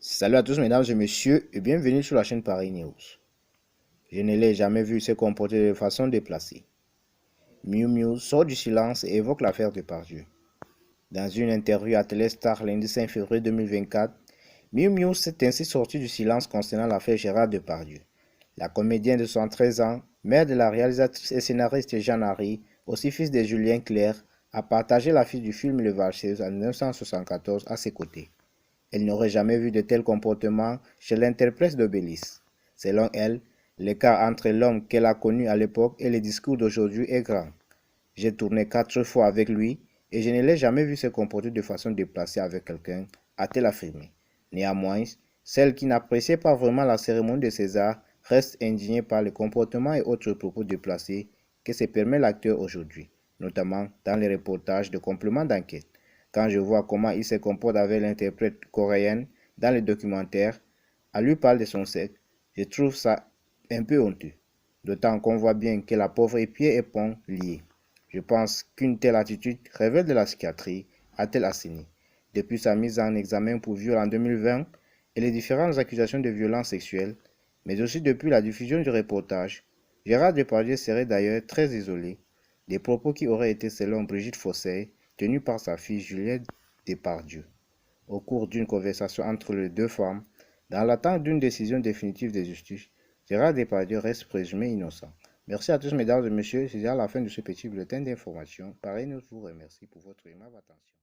Salut à tous mesdames et messieurs et bienvenue sur la chaîne Paris News. Je ne l'ai jamais vu se comporter de façon déplacée. Miu Miu sort du silence et évoque l'affaire Depardieu. Dans une interview à Téléstar lundi 5 février 2024, Miu Miu s'est ainsi sorti du silence concernant l'affaire Gérard Depardieu. La comédienne de 73 ans, mère de la réalisatrice et scénariste Jeanne Harry, aussi fils de Julien Clerc, a partagé l'affiche du film Le Valseuse en 1974 à ses côtés. Elle n'aurait jamais vu de tels comportements chez l'interprète d'Obélisque. Selon elle, l'écart entre l'homme qu'elle a connu à l'époque et les discours d'aujourd'hui est grand. J'ai tourné 4 fois avec lui et je ne l'ai jamais vu se comporter de façon déplacée avec quelqu'un, a-t-elle affirmé. Néanmoins, celle qui n'appréciait pas vraiment la cérémonie de César reste indignée par le comportement et autres propos déplacés que se permet l'acteur aujourd'hui, notamment dans les reportages de compléments d'enquête. Quand je vois comment il se comporte avec l'interprète coréenne dans le documentaire, elle lui parle de son sexe, je trouve ça un peu honteux. D'autant qu'on voit bien que la pauvre est pieds et poings liés. Je pense qu'une telle attitude révèle de la psychiatrie, a-t-elle asséné. Depuis sa mise en examen pour viol en 2020 et les différentes accusations de violences sexuelles, mais aussi depuis la diffusion du reportage, Gérard Depardieu serait d'ailleurs très isolé, des propos qui auraient été selon Brigitte Fossey tenus par sa fille Juliette Depardieu. Au cours d'une conversation entre les deux femmes, dans l'attente d'une décision définitive de justice, Gérard Depardieu reste présumé innocent. Merci à tous mesdames et messieurs, c'est déjà la fin de ce petit bulletin d'information. Pareil, nous vous remercie pour votre aimable attention.